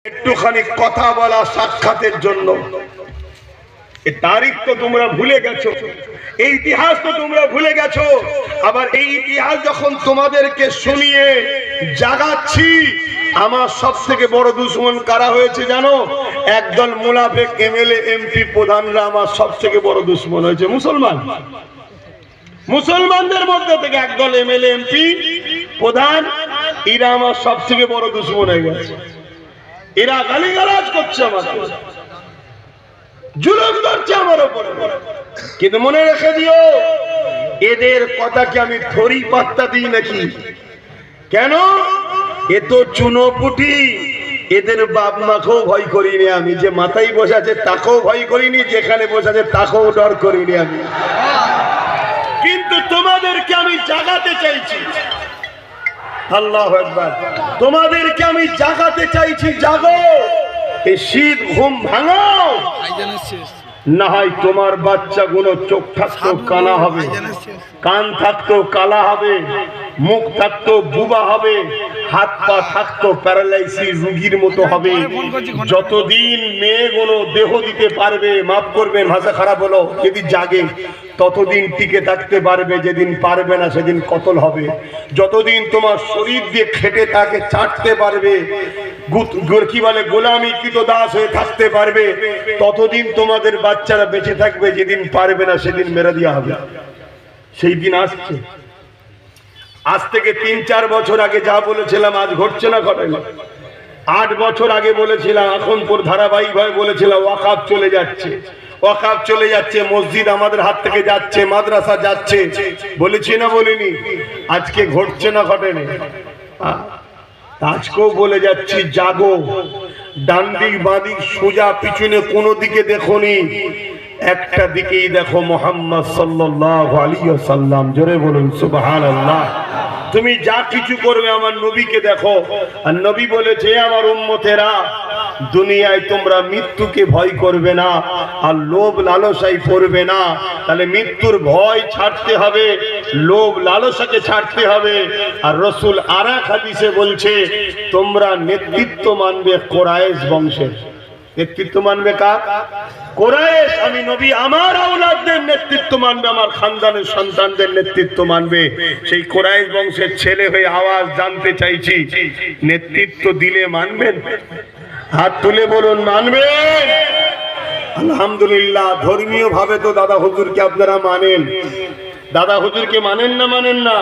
একটুখানি কথা বলা সাক্ষাতের জন্য। এই তারিখ তো তোমরা ভুলে গেছো, এই ইতিহাস তো তোমরা ভুলে গেছো। আবার এই ইতিহাস যখন তোমাদেরকে শুনিয়ে জাগাচ্ছি, আমার সব থেকে বড় দুশ্মন কারা হয়েছে জানো? একদল মুনাফিক এমএলএ এমপি প্রধানরা আমার সব থেকে বড় দুশ্মন হয়েছে মুসলমান। মুসলমানদের মধ্যে থেকে একদল এমএলএ এমপি প্রধান, এরা আমার সব থেকে বড় দুশ্মন হয়ে গেছে। এরা গালিগালাজ করছে, আমাকে জুলুম করছে আমার উপরে। কিন্তু মনে রেখে দিও, এদের কথা কি আমি থরি পাত্তা দিই নাকি? কেন? এ তো চুনোপুটি। এদের বাপ মাকেও ভয় করিনি আমি, যে মাথায় বসে আছে তাকেও ভয় করিনি, যেখানে বসে আছে তাকেও ডর করিনি আমি। কিন্তু তোমাদেরকে আমি জাগাতে চাইছি। আল্লাহু আকবার। তোমাদেরকে আমি জাগাতে চাইছি, জাগো। এই শীত ঘুম ভাঙাও, না হয় তোমার বাচ্চাগুলো চোখ থাকতো কানা হবে, কান থাকতো কালা হবে, মুখ থাকতো বুবা হবে, হাত পা থাকতো প্যারালাইসিস রোগীর মতো হবে। যতদিন মেয়েগুলো দেহ দিতে পারবে, মাফ করবেন ভাষা খারাপ হলো, যদি জাগে ততদিন টিকে থাকতে পারবে, যেদিন পারবে না সেদিন কতল হবে। যতদিন তোমার শরীর দিয়ে খেটে তাকে চাটতে পারবে, কি বলে গোলামীকৃত দাস হয়ে থাকতে পারবে, ততদিন তোমাদের বাচ্চারা বেঁচে থাকবে। যেদিন পারবে না সেদিন মেরে দেওয়া হবে। সেই দিন আসছে। আজ থেকে ৩-৪ বছর আগে যা বলেছিলাম আজ ঘটছে না, ঘটে না। ৮ বছর আগে বলেছিলাম, এখন পর ধারাবাহিকভাবে বলেছিলাম ওয়াকফ চলে যাচ্ছে, ওয়াকফ চলে যাচ্ছে, মসজিদ আমাদের হাত থেকে যাচ্ছে, মাদ্রাসা যাচ্ছে, বলেছি না বলিনি? আজকে ঘটছে না, ঘটেনি? আজকেও বলে যাচ্ছি, জাগো। ডান দিক বাঁ দিক সোজা পিছনে কোনো দিকে দেখোনি, একটা দিকেই দেখো, মুহাম্মদ সাল্লাল্লাহু আলাইহি ওয়াসাল্লাম। জোরে বলুন সুবহানাল্লাহ। তুমি যা কিছু করবে আমার নবীকে দেখো। আর নবী বলেছে, আমার উম্মতেরা, দুনিয়ায় তোমরা মৃত্যুকে ভয় করবে না আর লোভ লালসায় পড়বে না। তাহলে মৃত্যুর ভয় ছাড়তে হবে, লোভ লালসাকে ছাড়তে হবে। আর রাসূল আরেক হাদিসে বলছে, তোমরা নেতৃত্ব মানবে কুরাইশ বংশের। নেতৃত্ব মানবে কার? কুরাইশ। আমি নবী আমার আওলাদদের নেতৃত্ব মানবে, আমার খানদানের সন্তানদের নেতৃত্ব মানবে। সেই কুরাইশ বংশের ছেলে হয়ে আওয়াজ জানতে চাইছি, নেতৃত্ব দিলে মানবেন? হাত তুলে বলুন, মানবেন? আলহামদুলিল্লাহ। ধর্মীয় ভাবে তো দাদা হুজুরকে আপনারা মানেন। দাদা হুজুরকে মানেন না? মানেন না?